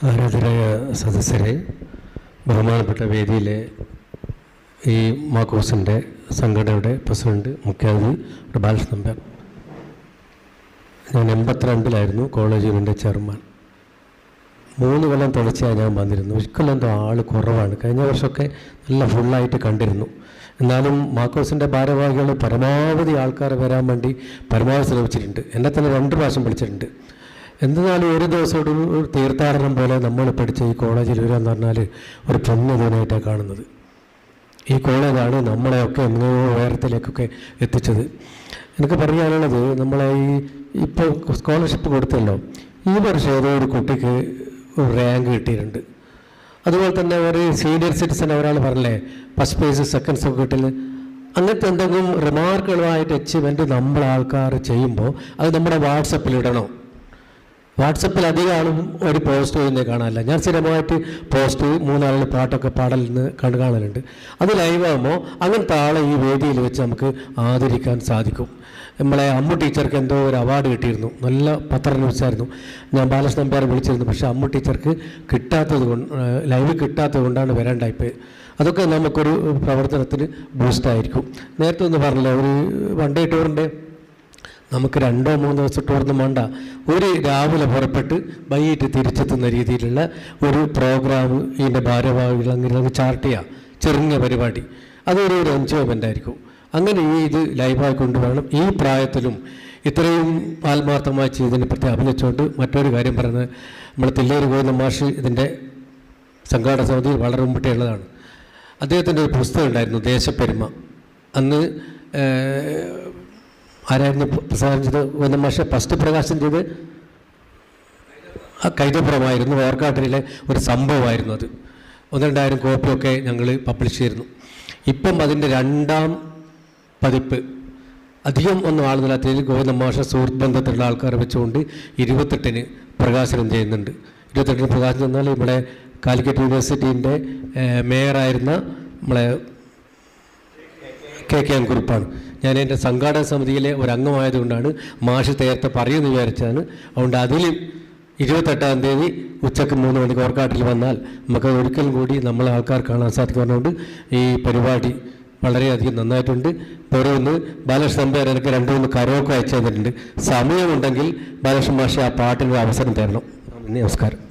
ആരാധനായ സദസ്യരെ, ബഹുമാനപ്പെട്ട വേദിയിലെ ഈ മാക്കോസിൻ്റെ സംഘടനയുടെ പ്രസിഡന്റ്, മുഖ്യാതിഥി ബാലകൃഷ്ണൻ നമ്പ്യാർ. ഞാൻ 82-ലായിരുന്നു കോളേജ് യൂണിയൻ്റെ ചെയർമാൻ. 3 കൊല്ലം തുടർച്ചയായി ഞാൻ വന്നിരുന്നു. ഒരിക്കലും എന്തോ ആൾ കുറവാണ്. കഴിഞ്ഞ വർഷമൊക്കെ നല്ല ഫുള്ളായിട്ട് കണ്ടിരുന്നു. എന്നാലും മാക്കോസിൻ്റെ ഭാരവാഹികൾ പരമാവധി ആൾക്കാരെ വരാൻ വേണ്ടി പരമാവധി ശ്രമിച്ചിട്ടുണ്ട്. എന്നെ തന്നെ 2 പ്രാവശ്യം വിളിച്ചിട്ടുണ്ട്. എന്തായാലും ഒരു ദിവസം ഒരു തീർത്ഥാടനം പോലെ നമ്മൾ പഠിച്ച ഈ കോളേജിൽ വരികയെന്ന് പറഞ്ഞാൽ ഒരു പുണ്യദിനമായിട്ടാണ് കാണുന്നത്. ഈ കോളേജാണ് നമ്മളെയൊക്കെ എങ്ങനെയോ ഉയരത്തിലേക്കൊക്കെ എത്തിച്ചത്. എനിക്ക് പറയാനുള്ളത്, നമ്മളെ ഇപ്പോൾ സ്കോളർഷിപ്പ് കൊടുത്തല്ലോ, ഈ വർഷം ഏതോ ഒരു കുട്ടിക്ക് ഒരു റാങ്ക് കിട്ടിയിട്ടുണ്ട്. അതുപോലെ തന്നെ ഒരു സീനിയർ സിറ്റിസൺ ഒരാൾ പറഞ്ഞില്ലേ, ഫസ്റ്റ് പ്രൈസ് സെക്കൻഡ് ഒക്കെ കിട്ടില്ല. അങ്ങനത്തെ എന്തെങ്കിലും റിമാർക്കുകളായിട്ട് അച്ചീവ്മെൻറ്റ് നമ്മളെ ആൾക്കാർ ചെയ്യുമ്പോൾ അത് നമ്മുടെ വാട്സപ്പിൽ ഇടണം. വാട്സപ്പിൽ അധികം ആളും ഒരു പോസ്റ്റ് ചെയ്യുന്നത് കാണാനില്ല. ഞാൻ സ്ഥിരമായിട്ട് പോസ്റ്റ് 3 ആളുകൾ പാട്ടൊക്കെ പാടലിന്ന് കാണലുണ്ട്. അത് ലൈവാകുമ്പോൾ അങ്ങനത്തെ ആളെ ഈ വേദിയിൽ വെച്ച് നമുക്ക് ആദരിക്കാൻ സാധിക്കും. നമ്മളെ അമ്മു ടീച്ചർക്ക് എന്തോ ഒരു അവാർഡ് കിട്ടിയിരുന്നു. നല്ല പത്ര ന്യൂസായിരുന്നു. ഞാൻ ബാലകൃഷ്ണൻ നമ്പ്യാരെ വിളിച്ചിരുന്നു. പക്ഷേ അമ്മു ടീച്ചർക്ക് ലൈവ് കിട്ടാത്തത് കൊണ്ടാണ് വരേണ്ടായിപ്പോയി. അതൊക്കെ നമുക്കൊരു പ്രവർത്തനത്തിന് ബൂസ്റ്റായിരിക്കും. നേരത്തെ ഒന്ന് പറഞ്ഞില്ല, ഒരു വൺ ഡേ ടൂറിൻ്റെ നമുക്ക് 2-3 ദിവസം ടൂറൊന്നും വേണ്ട. ഒരു രാവിലെ പുറപ്പെട്ട് വൈകിട്ട് തിരിച്ചെത്തുന്ന രീതിയിലുള്ള ഒരു പ്രോഗ്രാം ഇതിൻ്റെ ഭാരവാഹികൾ അങ്ങനെ ചാർട്ട് ചെയ്യുക. ചെറിയ പരിപാടി, അതൊരു എൻജോയ്മെൻ്റ് ആയിരിക്കും. അങ്ങനെ ഇത് ലൈവായി കൊണ്ടുപോകണം. ഈ പ്രായത്തിലും ഇത്രയും ആത്മാർത്ഥമായി ചെയ്തതിനെ പ്രത്യേകം അഭിനയിച്ചുകൊണ്ട് മറ്റൊരു കാര്യം പറയുന്നത്, നമ്മൾ തില്ലേരി ഗോവിന്ദ മാഷ് ഇതിൻ്റെ സംഘാടക സമിതിയിൽ വളരെ മുമ്പിട്ടേ ഉള്ളതാണ്. അദ്ദേഹത്തിൻ്റെ ഒരു പുസ്തകം ഉണ്ടായിരുന്നു, ദേശപ്പെരുമ. അന്ന് ആരായിരുന്നു പ്രസാദം ചെയ്ത്? ഗോവിന്ദ മാഷ് ഫസ്റ്റ് പ്രകാശനം ചെയ്ത് കൈതപ്പുറമായിരുന്നു. ഓർക്കാട്ടിലെ ഒരു സംഭവമായിരുന്നു അത്. 1-2 കോപ്പിയൊക്കെ ഞങ്ങൾ പബ്ലിഷ് ചെയ്തിരുന്നു. ഇപ്പം അതിൻ്റെ 2ാം പതിപ്പ് അധികം ഒന്നും ആളുകളില്ലാത്തതിൽ ഗോവിന്ദ മാഷ സുഹൃത്ത് ബന്ധത്തിലുള്ള ആൾക്കാരെ വെച്ചുകൊണ്ട് 28-ന് പ്രകാശനം ചെയ്യുന്നുണ്ട്. 28-ന് പ്രകാശനം ചെന്നാൽ ഇവിടെ കാലിക്കറ്റ് യൂണിവേഴ്സിറ്റീൻ്റെ മേയറായിരുന്ന നമ്മളെ കെ കുറുപ്പാണ്. ഞാൻ എൻ്റെ സംഘാടക സമിതിയിലെ ഒരു അംഗമായതുകൊണ്ടാണ് മാഷ് നേരത്തെ പറയുമെന്ന് വിചാരിച്ചാണ്. അതുകൊണ്ട് അതിൽ 28-ാം തീയതി ഉച്ചയ്ക്ക് 3 മണിക്ക് ഓർക്കാട്ടിൽ വന്നാൽ നമുക്ക് ഒരിക്കലും കൂടി നമ്മളെ ആൾക്കാർ കാണാൻ സാധിക്കുന്നതുകൊണ്ട് ഈ പരിപാടി വളരെയധികം നന്നായിട്ടുണ്ട്. ഓരോന്ന് ബാലകൃഷ്ണൻ നമ്പ്യാർ എനിക്ക് 2-3 കരോക്കെ അയച്ചു തന്നിട്ടുണ്ട്. സമയമുണ്ടെങ്കിൽ ബാലകൃഷ്ണൻ മാഷെ ആ പാട്ടിനൊരു അവസരം തരണം. നമസ്കാരം.